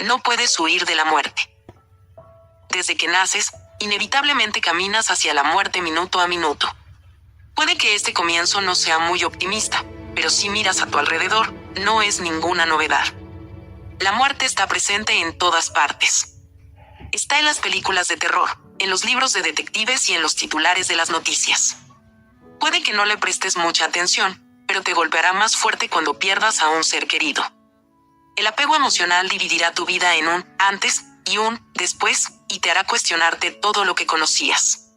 No puedes huir de la muerte. Desde que naces, inevitablemente caminas hacia la muerte minuto a minuto. Puede que este comienzo no sea muy optimista, pero si miras a tu alrededor, no es ninguna novedad. La muerte está presente en todas partes. Está en las películas de terror, en los libros de detectives y en los titulares de las noticias. Puede que no le prestes mucha atención, pero te golpeará más fuerte cuando pierdas a un ser querido. El apego emocional dividirá tu vida en un antes y un después, y te hará cuestionarte todo lo que conocías.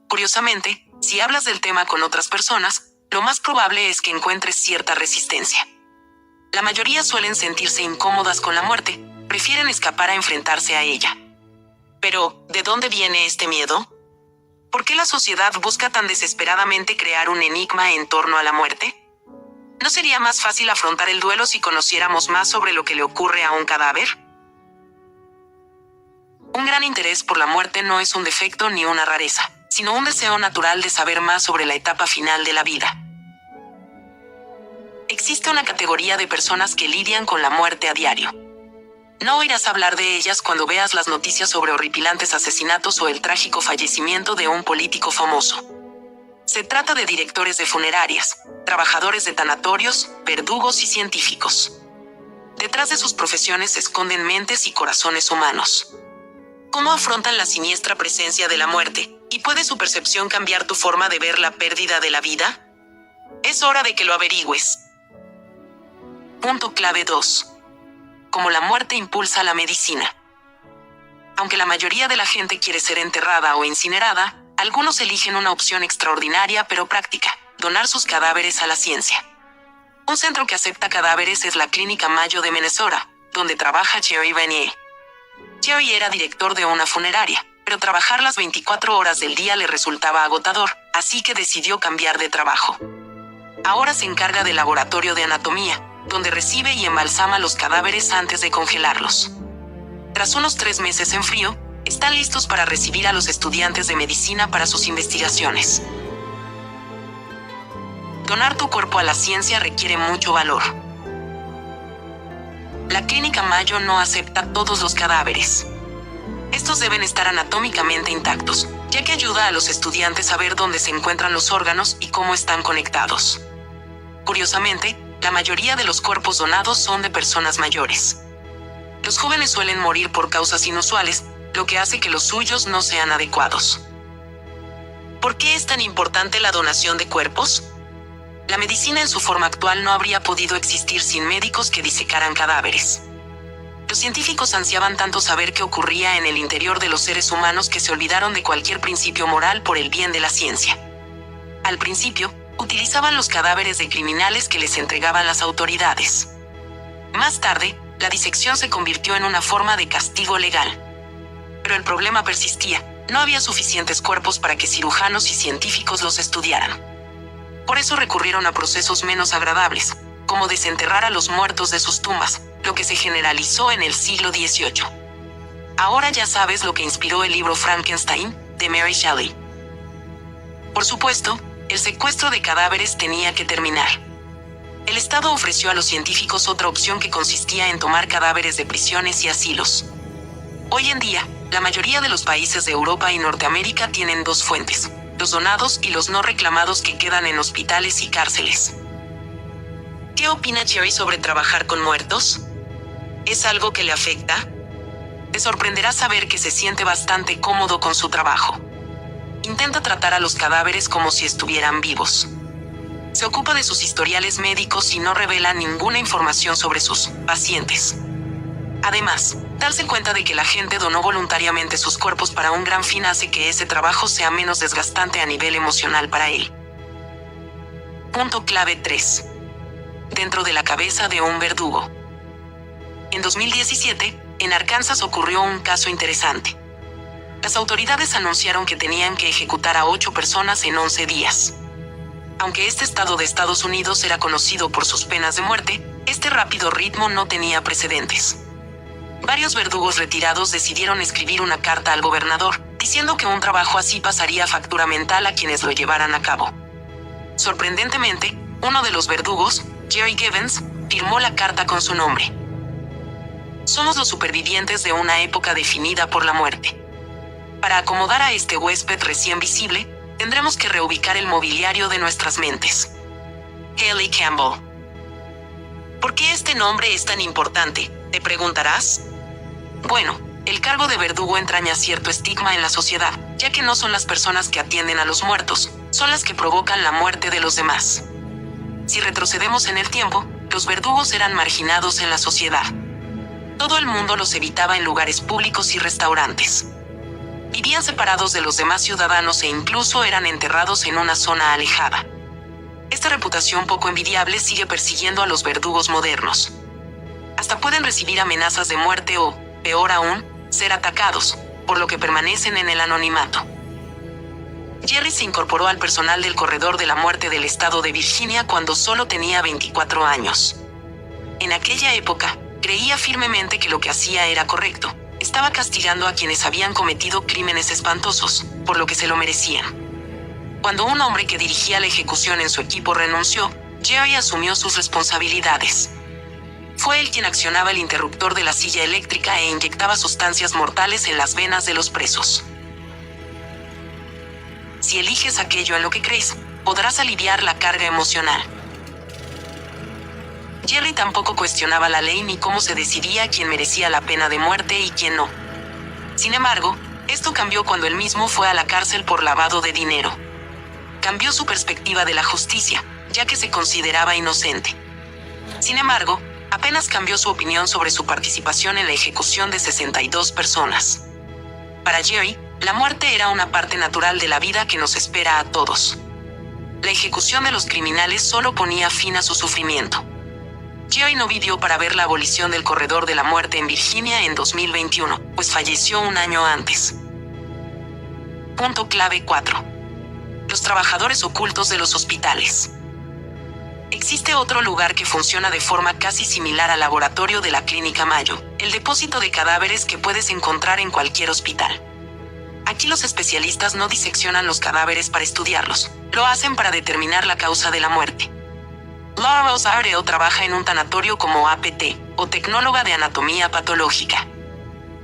Curiosamente, si hablas del tema con otras personas, lo más probable es que encuentres cierta resistencia. La mayoría suelen sentirse incómodas con la muerte, prefieren escapar a enfrentarse a ella. Pero, ¿de dónde viene este miedo? ¿Por qué la sociedad busca tan desesperadamente crear un enigma en torno a la muerte? ¿No sería más fácil afrontar el duelo si conociéramos más sobre lo que le ocurre a un cadáver? Un gran interés por la muerte no es un defecto ni una rareza, sino un deseo natural de saber más sobre la etapa final de la vida. Existe una categoría de personas que lidian con la muerte a diario. No oirás hablar de ellas cuando veas las noticias sobre horripilantes asesinatos o el trágico fallecimiento de un político famoso. Se trata de directores de funerarias, trabajadores de tanatorios, verdugos y científicos. Detrás de sus profesiones se esconden mentes y corazones humanos. ¿Cómo afrontan la siniestra presencia de la muerte? ¿Y puede su percepción cambiar tu forma de ver la pérdida de la vida? Es hora de que lo averigües. Punto clave 2. Cómo la muerte impulsa la medicina. Aunque la mayoría de la gente quiere ser enterrada o incinerada, algunos eligen una opción extraordinaria pero práctica: donar sus cadáveres a la ciencia. Un centro que acepta cadáveres es la Clínica Mayo de Minnesota, donde trabaja Jerry Vanier. Jerry era director de una funeraria, pero trabajar las 24 horas del día le resultaba agotador, así que decidió cambiar de trabajo. Ahora se encarga del laboratorio de anatomía, donde recibe y embalsama los cadáveres antes de congelarlos. Tras unos 3 meses en frío, están listos para recibir a los estudiantes de medicina para sus investigaciones. Donar tu cuerpo a la ciencia requiere mucho valor. La Clínica Mayo no acepta todos los cadáveres. Estos deben estar anatómicamente intactos, ya que ayuda a los estudiantes a ver dónde se encuentran los órganos y cómo están conectados. Curiosamente, la mayoría de los cuerpos donados son de personas mayores. Los jóvenes suelen morir por causas inusuales, lo que hace que los suyos no sean adecuados. ¿Por qué es tan importante la donación de cuerpos? La medicina en su forma actual no habría podido existir sin médicos que disecaran cadáveres. Los científicos ansiaban tanto saber qué ocurría en el interior de los seres humanos que se olvidaron de cualquier principio moral por el bien de la ciencia. Al principio, utilizaban los cadáveres de criminales que les entregaban las autoridades. Más tarde, la disección se convirtió en una forma de castigo legal. Pero el problema persistía: no había suficientes cuerpos para que cirujanos y científicos los estudiaran. Por eso recurrieron a procesos menos agradables, como desenterrar a los muertos de sus tumbas, lo que se generalizó en el siglo XVIII. Ahora ya sabes lo que inspiró el libro Frankenstein, de Mary Shelley. Por supuesto, el secuestro de cadáveres tenía que terminar. El Estado ofreció a los científicos otra opción que consistía en tomar cadáveres de prisiones y asilos. Hoy en día, la mayoría de los países de Europa y Norteamérica tienen 2 fuentes: los donados y los no reclamados, que quedan en hospitales y cárceles. ¿Qué opina Jerry sobre trabajar con muertos? ¿Es algo que le afecta? Te sorprenderá saber que se siente bastante cómodo con su trabajo. Intenta tratar a los cadáveres como si estuvieran vivos. Se ocupa de sus historiales médicos y no revela ninguna información sobre sus pacientes. Además, darse cuenta de que la gente donó voluntariamente sus cuerpos para un gran fin hace que ese trabajo sea menos desgastante a nivel emocional para él. Punto clave 3. Dentro de la cabeza de un verdugo. En 2017, en Arkansas ocurrió un caso interesante. Las autoridades anunciaron que tenían que ejecutar a 8 personas en 11 días. Aunque este estado de Estados Unidos era conocido por sus penas de muerte, este rápido ritmo no tenía precedentes. Varios verdugos retirados decidieron escribir una carta al gobernador, diciendo que un trabajo así pasaría factura mental a quienes lo llevaran a cabo. Sorprendentemente, uno de los verdugos, Jerry Givens, firmó la carta con su nombre. Somos los supervivientes de una época definida por la muerte. Para acomodar a este huésped recién visible, tendremos que reubicar el mobiliario de nuestras mentes. Haley Campbell. ¿Por qué este nombre es tan importante?, te preguntarás. Bueno, el cargo de verdugo entraña cierto estigma en la sociedad, ya que no son las personas que atienden a los muertos, son las que provocan la muerte de los demás. Si retrocedemos en el tiempo, los verdugos eran marginados en la sociedad. Todo el mundo los evitaba en lugares públicos y restaurantes. Vivían separados de los demás ciudadanos e incluso eran enterrados en una zona alejada. Esta reputación poco envidiable sigue persiguiendo a los verdugos modernos. Hasta pueden recibir amenazas de muerte o, peor aún, ser atacados, por lo que permanecen en el anonimato. Jerry se incorporó al personal del Corredor de la Muerte del estado de Virginia cuando solo tenía 24 años. En aquella época, creía firmemente que lo que hacía era correcto. Estaba castigando a quienes habían cometido crímenes espantosos, por lo que se lo merecían. Cuando un hombre que dirigía la ejecución en su equipo renunció, Jerry asumió sus responsabilidades. Fue él quien accionaba el interruptor de la silla eléctrica e inyectaba sustancias mortales en las venas de los presos. Si eliges aquello en lo que crees, podrás aliviar la carga emocional. Jerry tampoco cuestionaba la ley ni cómo se decidía quién merecía la pena de muerte y quién no. Sin embargo, esto cambió cuando él mismo fue a la cárcel por lavado de dinero. Cambió su perspectiva de la justicia, ya que se consideraba inocente. Sin embargo, apenas cambió su opinión sobre su participación en la ejecución de 62 personas. Para Jerry, la muerte era una parte natural de la vida que nos espera a todos. La ejecución de los criminales solo ponía fin a su sufrimiento. Jerry no vivió para ver la abolición del Corredor de la Muerte en Virginia en 2021, pues falleció un año antes. Punto clave 4. Los trabajadores ocultos de los hospitales. Existe otro lugar que funciona de forma casi similar al laboratorio de la Clínica Mayo, el depósito de cadáveres que puedes encontrar en cualquier hospital. Aquí los especialistas no diseccionan los cadáveres para estudiarlos, lo hacen para determinar la causa de la muerte. Laura Rose Ardell trabaja en un tanatorio como APT, o tecnóloga de anatomía patológica.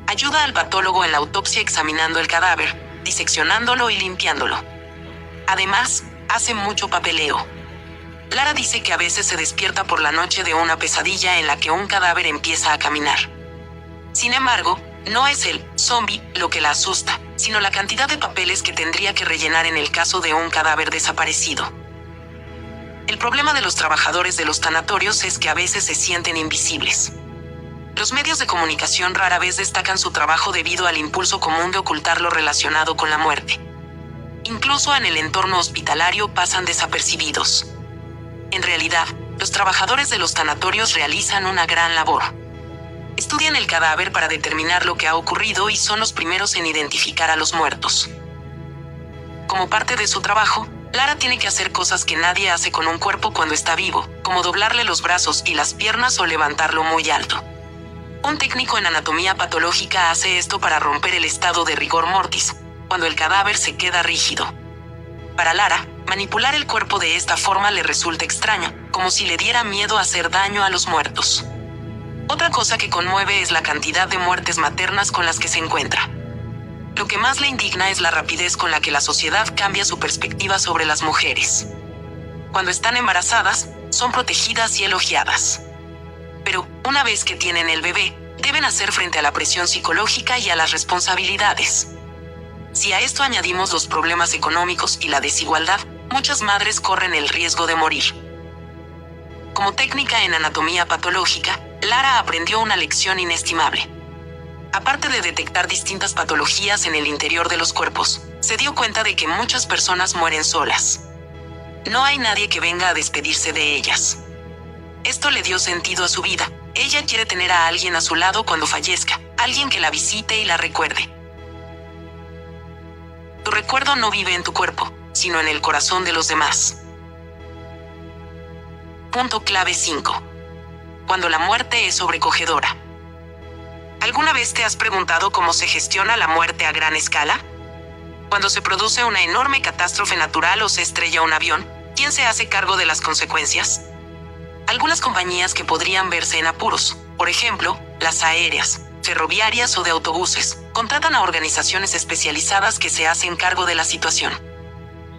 Ayuda al patólogo en la autopsia examinando el cadáver, diseccionándolo y limpiándolo. Además, hace mucho papeleo. Lara dice que a veces se despierta por la noche de una pesadilla en la que un cadáver empieza a caminar. Sin embargo, no es el zombie lo que la asusta, sino la cantidad de papeles que tendría que rellenar en el caso de un cadáver desaparecido. El problema de los trabajadores de los tanatorios es que a veces se sienten invisibles. Los medios de comunicación rara vez destacan su trabajo debido al impulso común de ocultar lo relacionado con la muerte. Incluso en el entorno hospitalario pasan desapercibidos. En realidad, los trabajadores de los tanatorios realizan una gran labor. Estudian el cadáver para determinar lo que ha ocurrido y son los primeros en identificar a los muertos. Como parte de su trabajo, Lara tiene que hacer cosas que nadie hace con un cuerpo cuando está vivo, como doblarle los brazos y las piernas o levantarlo muy alto. Un técnico en anatomía patológica hace esto para romper el estado de rigor mortis, cuando el cadáver se queda rígido. Para Lara, manipular el cuerpo de esta forma le resulta extraño, como si le diera miedo hacer daño a los muertos. Otra cosa que conmueve es la cantidad de muertes maternas con las que se encuentra. Lo que más le indigna es la rapidez con la que la sociedad cambia su perspectiva sobre las mujeres. Cuando están embarazadas, son protegidas y elogiadas. Pero, una vez que tienen el bebé, deben hacer frente a la presión psicológica y a las responsabilidades. Si a esto añadimos los problemas económicos y la desigualdad, muchas madres corren el riesgo de morir. Como técnica en anatomía patológica, Lara aprendió una lección inestimable. Aparte de detectar distintas patologías en el interior de los cuerpos, se dio cuenta de que muchas personas mueren solas. No hay nadie que venga a despedirse de ellas. Esto le dio sentido a su vida. Ella quiere tener a alguien a su lado cuando fallezca, alguien que la visite y la recuerde. Tu recuerdo no vive en tu cuerpo, sino en el corazón de los demás. Punto clave 5. Cuando la muerte es sobrecogedora. ¿Alguna vez te has preguntado cómo se gestiona la muerte a gran escala? Cuando se produce una enorme catástrofe natural o se estrella un avión, ¿quién se hace cargo de las consecuencias? Algunas compañías que podrían verse en apuros, por ejemplo, Las aéreas, ferroviarias o de autobuses, contratan a organizaciones especializadas que se hacen cargo de la situación.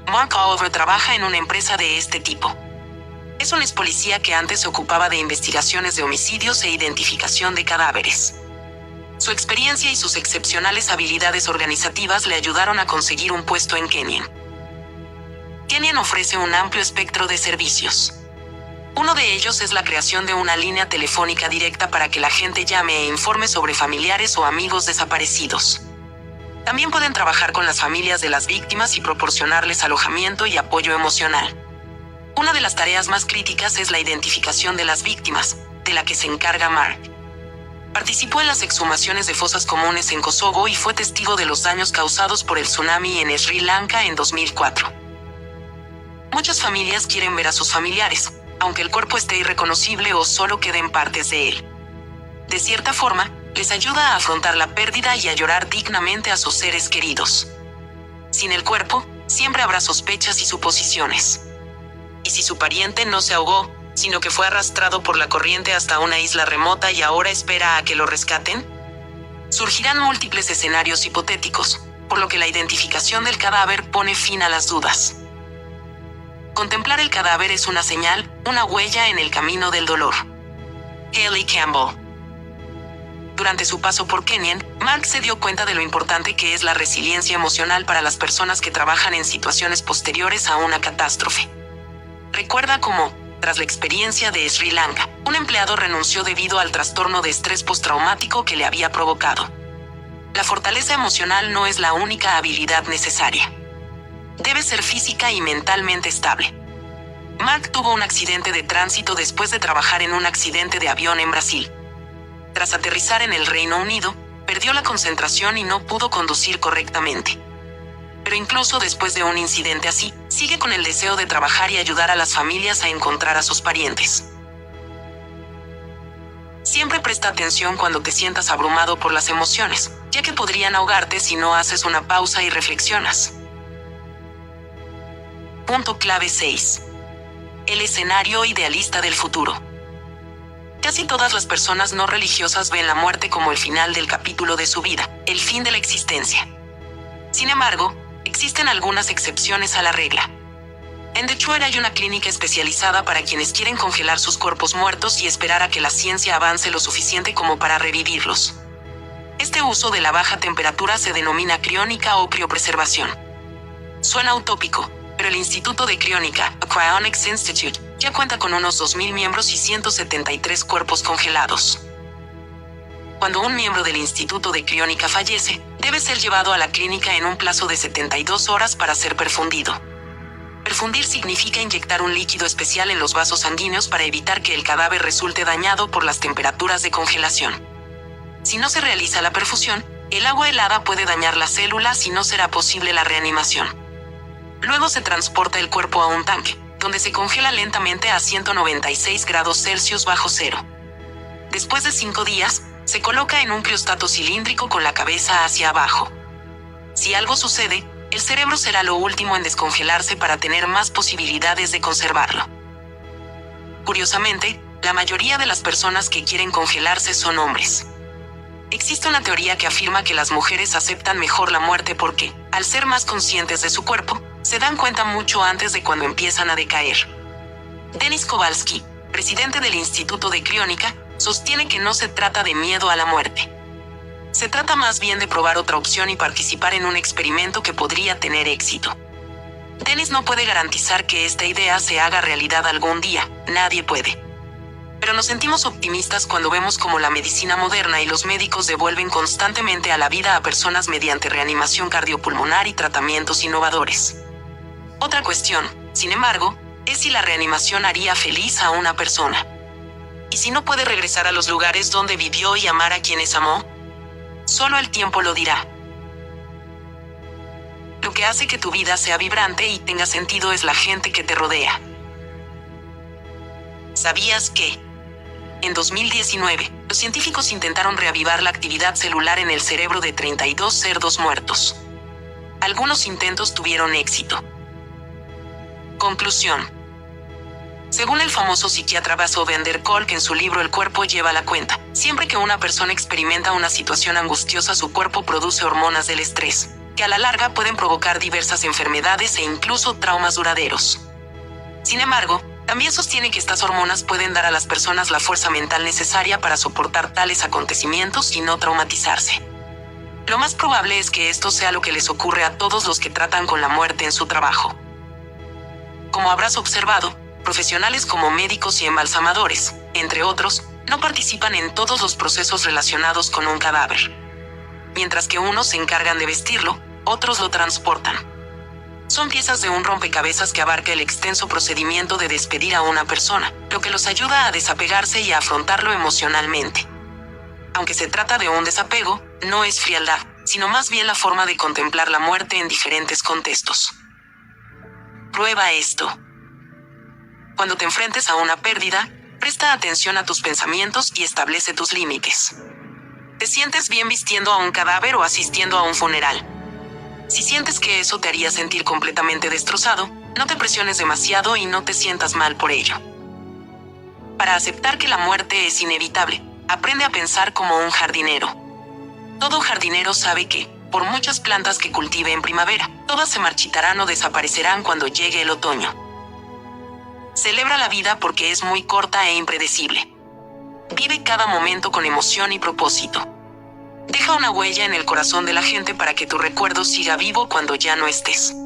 Mark Oliver trabaja en una empresa de este tipo. Es un expolicía que antes se ocupaba de investigaciones de homicidios e identificación de cadáveres. Su experiencia y sus excepcionales habilidades organizativas le ayudaron a conseguir un puesto en Kenyan. Kenyan ofrece un amplio espectro de servicios. Uno de ellos es la creación de una línea telefónica directa para que la gente llame e informe sobre familiares o amigos desaparecidos. También pueden trabajar con las familias de las víctimas y proporcionarles alojamiento y apoyo emocional. Una de las tareas más críticas es la identificación de las víctimas, de la que se encarga Mark. Participó en las exhumaciones de fosas comunes en Kosovo y fue testigo de los daños causados por el tsunami en Sri Lanka en 2004. Muchas familias quieren ver a sus familiares, aunque el cuerpo esté irreconocible o solo queden partes de él. De cierta forma, les ayuda a afrontar la pérdida y a llorar dignamente a sus seres queridos. Sin el cuerpo, siempre habrá sospechas y suposiciones. ¿Y si su pariente no se ahogó, sino que fue arrastrado por la corriente hasta una isla remota y ahora espera a que lo rescaten? Surgirán múltiples escenarios hipotéticos, por lo que la identificación del cadáver pone fin a las dudas. Contemplar el cadáver es una señal, una huella en el camino del dolor. Kelly Campbell. Durante su paso por Kenyan, Mark se dio cuenta de lo importante que es la resiliencia emocional para las personas que trabajan en situaciones posteriores a una catástrofe. Recuerda cómo, tras la experiencia de Sri Lanka, un empleado renunció debido al trastorno de estrés postraumático que le había provocado. La fortaleza emocional no es la única habilidad necesaria. Debe ser física y mentalmente estable. Mark tuvo un accidente de tránsito después de trabajar en un accidente de avión en Brasil. Tras aterrizar en el Reino Unido, perdió la concentración y no pudo conducir correctamente. Pero incluso después de un incidente así, sigue con el deseo de trabajar y ayudar a las familias a encontrar a sus parientes. Siempre presta atención cuando te sientas abrumado por las emociones, ya que podrían ahogarte si no haces una pausa y reflexionas. Punto clave 6. El escenario idealista del futuro. Casi todas las personas no religiosas ven la muerte como el final del capítulo de su vida, el fin de la existencia. Sin embargo, existen algunas excepciones a la regla. En Detroit hay una clínica especializada para quienes quieren congelar sus cuerpos muertos y esperar a que la ciencia avance lo suficiente como para revivirlos. Este uso de la baja temperatura se denomina criónica o criopreservación. Suena utópico, pero el Instituto de Criónica, Cryonics Institute, ya cuenta con unos 2.000 miembros y 173 cuerpos congelados. Cuando un miembro del Instituto de Criónica fallece, debe ser llevado a la clínica en un plazo de 72 horas para ser perfundido. Perfundir significa inyectar un líquido especial en los vasos sanguíneos para evitar que el cadáver resulte dañado por las temperaturas de congelación. Si no se realiza la perfusión, el agua helada puede dañar las células y no será posible la reanimación. Luego se transporta el cuerpo a un tanque, donde se congela lentamente a 196 grados Celsius bajo cero. Después de 5 días, se coloca en un criostato cilíndrico con la cabeza hacia abajo. Si algo sucede, el cerebro será lo último en descongelarse para tener más posibilidades de conservarlo. Curiosamente, la mayoría de las personas que quieren congelarse son hombres. Existe una teoría que afirma que las mujeres aceptan mejor la muerte porque, al ser más conscientes de su cuerpo, se dan cuenta mucho antes de cuando empiezan a decaer. Denis Kowalski, presidente del Instituto de Criónica, sostiene que no se trata de miedo a la muerte. Se trata más bien de probar otra opción y participar en un experimento que podría tener éxito. Denis no puede garantizar que esta idea se haga realidad algún día, nadie puede. Pero nos sentimos optimistas cuando vemos cómo la medicina moderna y los médicos devuelven constantemente a la vida a personas mediante reanimación cardiopulmonar y tratamientos innovadores. Otra cuestión, sin embargo, es si la reanimación haría feliz a una persona. ¿Y si no puede regresar a los lugares donde vivió y amar a quienes amó? Solo el tiempo lo dirá. Lo que hace que tu vida sea vibrante y tenga sentido es la gente que te rodea. ¿Sabías que? En 2019, los científicos intentaron reavivar la actividad celular en el cerebro de 32 cerdos muertos. Algunos intentos tuvieron éxito. Conclusión. Según el famoso psiquiatra Bessel van der Kolk en su libro El cuerpo lleva la cuenta, siempre que una persona experimenta una situación angustiosa, su cuerpo produce hormonas del estrés, que a la larga pueden provocar diversas enfermedades e incluso traumas duraderos. Sin embargo, también sostiene que estas hormonas pueden dar a las personas la fuerza mental necesaria para soportar tales acontecimientos y no traumatizarse. Lo más probable es que esto sea lo que les ocurre a todos los que tratan con la muerte en su trabajo. Como habrás observado, profesionales como médicos y embalsamadores, entre otros, no participan en todos los procesos relacionados con un cadáver. Mientras que unos se encargan de vestirlo, otros lo transportan. Son piezas de un rompecabezas que abarca el extenso procedimiento de despedir a una persona, lo que los ayuda a desapegarse y a afrontarlo emocionalmente. Aunque se trata de un desapego, no es frialdad, sino más bien la forma de contemplar la muerte en diferentes contextos. Prueba esto. Cuando te enfrentes a una pérdida, presta atención a tus pensamientos y establece tus límites. ¿Te sientes bien vistiendo a un cadáver o asistiendo a un funeral? Si sientes que eso te haría sentir completamente destrozado, no te presiones demasiado y no te sientas mal por ello. Para aceptar que la muerte es inevitable, aprende a pensar como un jardinero. Todo jardinero sabe que, por muchas plantas que cultive en primavera, todas se marchitarán o desaparecerán cuando llegue el otoño. Celebra la vida porque es muy corta e impredecible. Vive cada momento con emoción y propósito. Deja una huella en el corazón de la gente para que tu recuerdo siga vivo cuando ya no estés.